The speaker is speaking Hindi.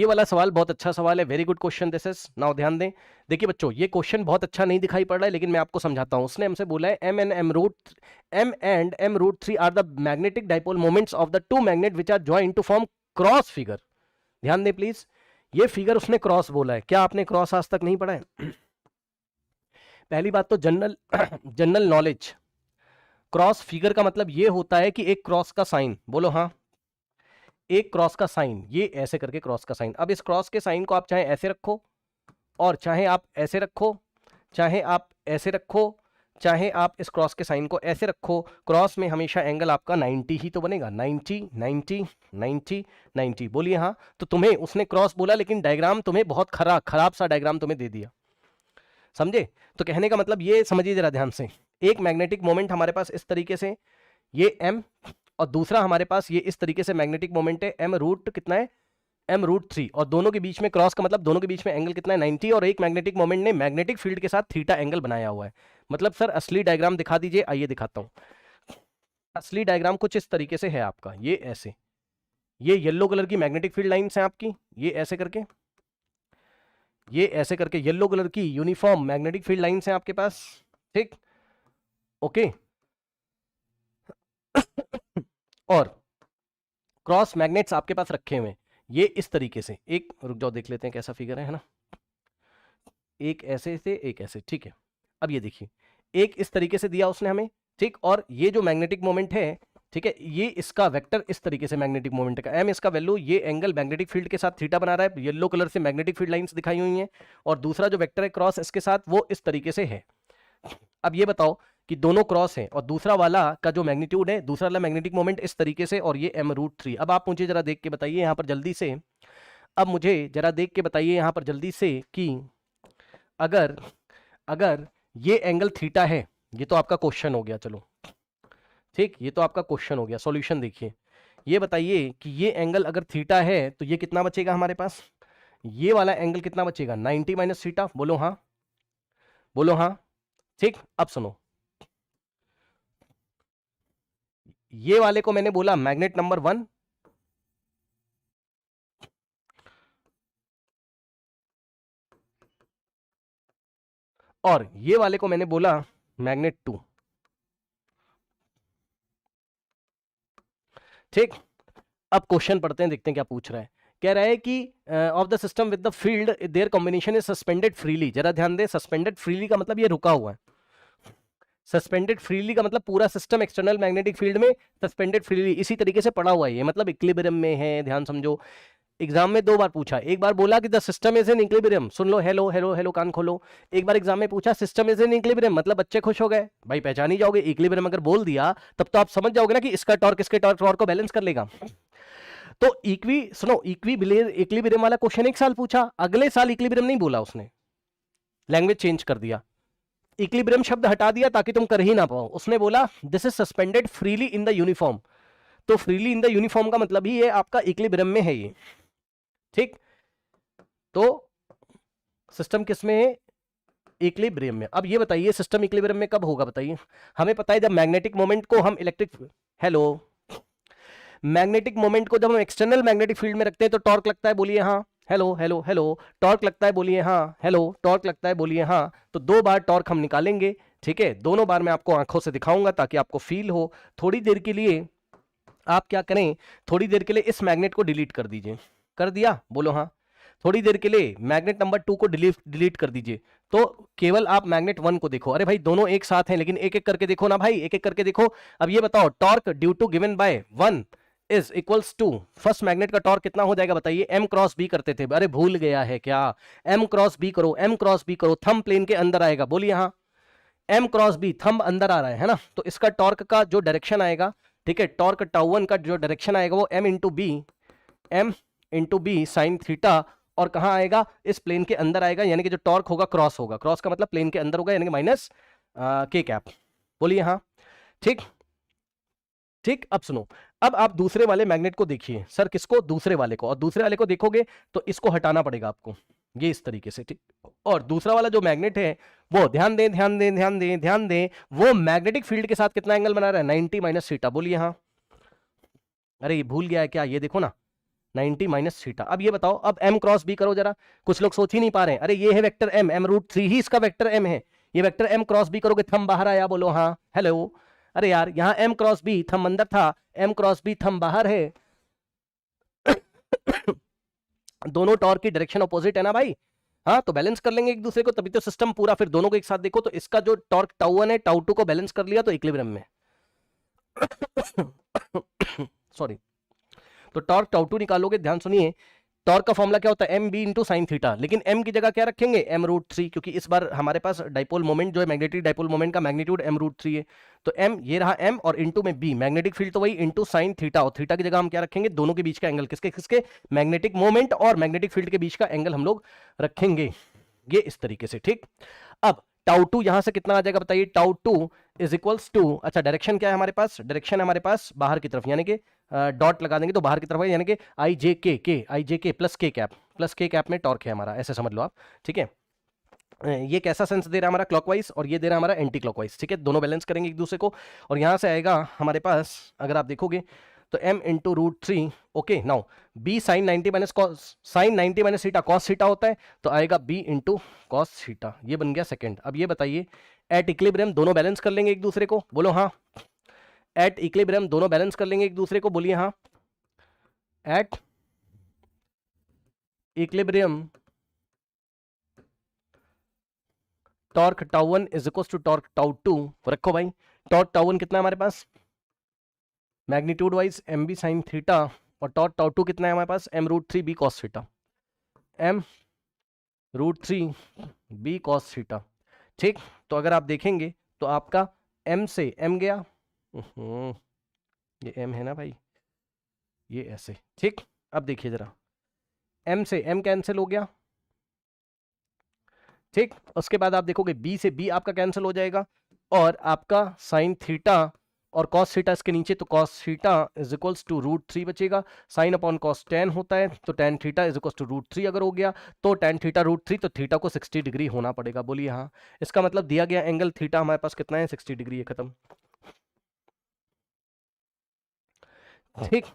ये वाला सवाल बहुत अच्छा सवाल है, very good question this is. Now ध्यान दें, देखिए बच्चों ये क्वेश्चन बहुत अच्छा नहीं दिखाई पड़ रहा है, लेकिन मैं आपको समझाता हूं। उसने हमसे बोला है m and m root 3 are the magnetic dipole moments of the two magnet which are joint to form cross figure. ध्यान दें प्लीज, ये फिगर उसने क्रॉस बोला है। क्या आपने क्रॉस आज तक नहीं पढ़ा है? पहली बात तो जनरल नॉलेज, क्रॉस फिगर का मतलब ये होता है कि एक क्रॉस का साइन, बोलो हाँ, एक क्रॉस का साइन, ये ऐसे करके क्रॉस का साइन। अब इस क्रॉस के साइन को आप चाहे ऐसे रखो और चाहे आप ऐसे रखो, चाहे आप ऐसे रखो, चाहे आप इस क्रॉस के साइन को ऐसे रखो, क्रॉस में हमेशा एंगल आपका 90 ही तो बनेगा। 90 90 90 90, बोलिए हाँ। तो तुम्हें उसने क्रॉस बोला, लेकिन डायग्राम तुम्हें बहुत खराब सा डायग्राम तुम्हें दे दिया, समझे? तो कहने का मतलब ये समझिए जरा ध्यान से, एक मैग्नेटिक मोमेंट हमारे पास इस तरीके से, ये m, और दूसरा हमारे पास ये इस तरीके से मैग्नेटिक मोमेंट है m रूट कितना है, m रूट 3, और दोनों के बीच में क्रॉस का मतलब दोनों के बीच में एंगल कितना है, 90, और एक मैग्नेटिक मोमेंट ने मैग्नेटिक फील्ड के साथ थीटा एंगल बनाया हुआ है। मतलब सर असली डायग्राम दिखा दीजिए, आइए दिखाता हूं। असली डायग्राम कुछ इस तरीके से है आपका, ये ऐसे, ये येलो कलर की मैग्नेटिक फील्ड लाइंस है आपकी, ये ऐसे करके, ये ऐसे करके येलो कलर की यूनिफॉर्म मैग्नेटिक फील्ड लाइंस हैं आपके पास, ठीक, ओके। और क्रॉस मैग्नेट्स आपके पास रखे हुए हैं ये इस तरीके से, एक रुक जाओ देख लेते हैं कैसा फिगर है ना, एक ऐसे से एक ऐसे, ठीक है। अब ये देखिए, एक इस तरीके से दिया उसने हमें, ठीक, और ये जो मैग्नेटिक मोमेंट है, ठीक है, ये इसका वेक्टर इस तरीके से मैग्नेटिक मोमेंट का m इसका वैल्यू, ये एंगल मैग्नेटिक फील्ड के साथ थीटा बना रहा है, येलो कलर से मैग्नेटिक फील्ड लाइंस दिखाई हुई हैं, और दूसरा जो वेक्टर है क्रॉस इसके साथ वो इस तरीके से है। अब ये बताओ कि दोनों क्रॉस हैं और दूसरा वाला का जो मैग्नीट्यूड है, दूसरा वाला मैग्नेटिक मोमेंट इस तरीके से, और ये m रूट 3। अब आप मुझे जरा देख के बताइए यहाँ पर जल्दी से, अब मुझे जरा देख के बताइए यहाँ पर जल्दी से कि अगर अगर ये एंगल थीटा है, ये तो आपका क्वेश्चन हो गया, चलो ठीक, ये तो आपका क्वेश्चन हो गया। सॉल्यूशन देखिए, ये बताइए कि ये एंगल अगर थीटा है तो ये कितना बचेगा हमारे पास, ये वाला एंगल कितना बचेगा, 90 माइनस थीटा, बोलो हाँ, बोलो हाँ, ठीक। अब सुनो, ये वाले को मैंने बोला मैग्नेट नंबर 1, और ये वाले को मैंने बोला मैग्नेट 2, ठीक। अब क्वेश्चन पढ़ते हैं, देखते हैं क्या पूछ रहा है। कह रहा है कि of the system with the field there combination is suspended freely. जरा ध्यान दे, सस्पेंडेड फ्रीली का मतलब ये रुका हुआ है, सस्पेंडेड फ्रीली का मतलब पूरा सिस्टम एक्सटर्नल मैग्नेटिक फील्ड में सस्पेंडेड फ्रीली इसी तरीके से पड़ा हुआ है, ये मतलब इक्विलिब्रियम में है। ध्यान समझो, एग्जाम में 2 बार पूछा, एक बार बोला कि the system is in equilibrium, सुन लो, हेलो हेलो हेलो कान खोलो। एक बार एग्जाम में पूछा सिस्टम इज इन इक्विलिब्रियम, मतलब बच्चे खुश हो गए, भाई पहचान ही जाओगे। इक्विलिब्रियम अगर बोल दिया तब तो आप समझ जाओगे ना कि इसका टॉर्क इसके टॉर्क को बैलेंस कर लेगा। तो इक्विलिब्रियम वाला क्वेश्चन एक साल पूछा, अगले साल इक्विलिब्रियम नहीं बोला उसने, लैंग्वेज चेंज कर दिया, इक्विलिब्रियम शब्द हटा दिया ताकि तुम कर ही ना पाओ। उसने बोला this is suspended freely in the uniform. तो फ्रीली इन द यूनिफॉर्म का मतलब ही है आपका इक्विलिब्रियम में है ये, ठीक। तो सिस्टम किस में है, इक्विलिब्रियम में। अब ये बताइए सिस्टम इक्विलिब्रियम में कब होगा, बताइए। हमें पता है जब मैग्नेटिक मोमेंट को हम इलेक्ट्रिक, हेलो, मैग्नेटिक मोमेंट को जब हम एक्सटर्नल मैग्नेटिक फील्ड में रखते हैं तो टॉर्क लगता है, बोलिए हाँ, हेलो हेलो हेलो, टॉर्क लगता है, बोलिए हाँ, हेलो, टॉर्क लगता है, बोलिए हाँ। तो 2 बार टॉर्क हम निकालेंगे, ठीक है, दोनों बार मैं आपको आंखों से दिखाऊंगा ताकि आपको फील हो। थोड़ी देर के लिए आप क्या करें, थोड़ी देर के लिए इस मैग्नेट को डिलीट कर दीजिए, कर दिया, बोलो हाँ। थोड़ी देर के लिए मैग्नेट नंबर 2 को डिलीट कर दीजिए, तो केवल आप मैग्नेट 1 को देखो। अरे भाई दोनों एक साथ हैं, लेकिन एक एक करके देखो ना भाई, एक एक करके देखो। अब ये बताओ, torque due to given by 1 is equals to, first magnet का टॉर्क कितना हो जाएगा बताइए, m क्रॉस b करते थे, अरे भूल गया है क्या, m क्रॉस b करो, m क्रॉस b करो, थंब प्लेन के अंदर आएगा, बोलिए हाँ, m क्रॉस b, थंब अंदर आ रहा है ना, तो इसका टॉर्क का जो डायरेक्शन आएगा, ठीक है, टॉर्क टाउ 1 का जो डायरेक्शन आएगा वो m into B sine theta, और कहां आएगा, इस प्लेन के अंदर आएगा, यानी कि जो टॉर्क होगा क्रॉस होगा, क्रॉस का मतलब प्लेन के अंदर होगा, यानी कि माइनस k कैप, बोलिए हाँ, ठीक ठीक। अब सुनो, अब आप दूसरे वाले मैग्नेट को देखिए, सर किसको, दूसरे वाले को, और दूसरे वाले को देखोगे तो इसको हटाना पड़ेगा आपको, ये इस तरीके से, ठीक। और दूसरा वाला जो मैग्नेट है वो, ध्यान दें ध्यान दें ध्यान दें ध्यान दें, वो मैग्नेटिक फील्ड के साथ कितना एंगल बना रहा है, 90 माइनस थीटा, बोलिए हाँ। अरे ये भूल गया है क्या, ये देखो ना, 90 माइनस थीटा। अब ये बताओ, अब m क्रॉस b करो जरा, कुछ लोग सोच ही नहीं पा रहे हैं। अरे ये है वेक्टर m, m√3 ही इसका वेक्टर m है, ये वेक्टर m क्रॉस b करोगे, थंब बाहर आया, बोलो हाँ हेलो। अरे यार यहाँ m क्रॉस b थंब अंदर था, m क्रॉस b थंब बाहर है। दोनों टॉर्क की डायरेक्शन अपोजिट है ना भाई, हाँ तो बैलेंस कर लेंगे एक दूसरे को, तभी तो सिस्टम पूरा, फिर दोनों को एक साथ देखो तो इसका जो टॉर्क टाउ1 है टाउ2 को बैलेंस कर लिया तो इक्विलिब्रियम में। सॉरी, तो टॉर्क टाउ2 निकालोगे, ध्यान सुनिए, टॉर्क का फॉर्मूला क्या होता है, M B into sine theta, लेकिन एम की जगह क्या रखेंगे, m√3, क्योंकि इस बार हमारे पास डाइपोल मोमेंट जो है, मैग्नेटिक डाइपोल मोमेंट का मैग्नीट्यूड m√3 है, तो m ये रहा m और इंटू में b, मैग्नेटिक फील्ड तो वही, इंटू साइन थीटा, और थीटा की जगह हम क्या रखेंगे, दोनों के बीच का एंगल, किसके किसके, मैग्नेटिक मोमेंट और मैग्नेटिक फील्ड के बीच का एंगल हम लोग रखेंगे, ये इस तरीके से, ठीक। अब टाउ2 यहां से कितना आ जाएगा बताइए, टाउ2 इज इक्वल्स टू, अच्छा डायरेक्शन क्या है हमारे पास, डायरेक्शन हमारे पास बाहर की तरफ, यानी कि डॉट लगा देंगे तो बाहर की तरफ है, यानी कि आई जे के प्लस के कैप में टॉर्क है हमारा, ऐसे समझ लो आप, ठीक है। ये कैसा सेंस दे रहा है हमारा, क्लॉकवाइज, और ये दे रहा है हमारा एंटी क्लॉकवाइज, ठीक है, दोनों बैलेंस करेंगे एक दूसरे को, और यहां से आएगा हमारे पास, अगर आप देखोगे तो m into √3, okay. Now b sine 90 minus cos, sine 90 minus theta cos theta होता है, तो आएगा b इंटू कॉस थीटा, ये बन गया सेकंड। अब ये बताइए, एट इक्विलिब्रियम दोनों बैलेंस कर लेंगे एक दूसरे को, बोलो हाँ, एट इक्विलिब्रियम दोनों बैलेंस कर लेंगे एक दूसरे को, बोलिए हाँ, एट इक्विलिब्रियम टॉर्क टाउ1 इज इक्वल टू टॉर्क टाउ2, रखो भाई, टॉर्क टाउ1 कितना है हमारे पास, magnitude wise M B sine theta, और टॉर्क टाउ2 कितना है हमारे पास, m√3 b cos theta, m√3 b cos theta, ठीक। तो अगर आप देखेंगे तो आपका m से m गया, ये m है ना भाई, ये ऐसे, ठीक। अब देखिए जरा, m से m कैंसिल हो गया, ठीक। उसके बाद आप देखोगे b से b आपका कैंसिल हो जाएगा, और आपका साइन थीटा और कॉस थीटा इसके नीचे, तो cos theta is equals to √3 बचेगा, साइन अपॉन कॉस tan होता है, तो tan theta is equals to √3 अगर हो गया, तो tan थीटा √3, तो थीटा को 60 डिग्री होना पड़ेगा, बोलिए हाँ। इसका मतलब दिया गया एंगल थीटा हमारे पास कितना है, 60 डिग्री है, खत्म, ठीक।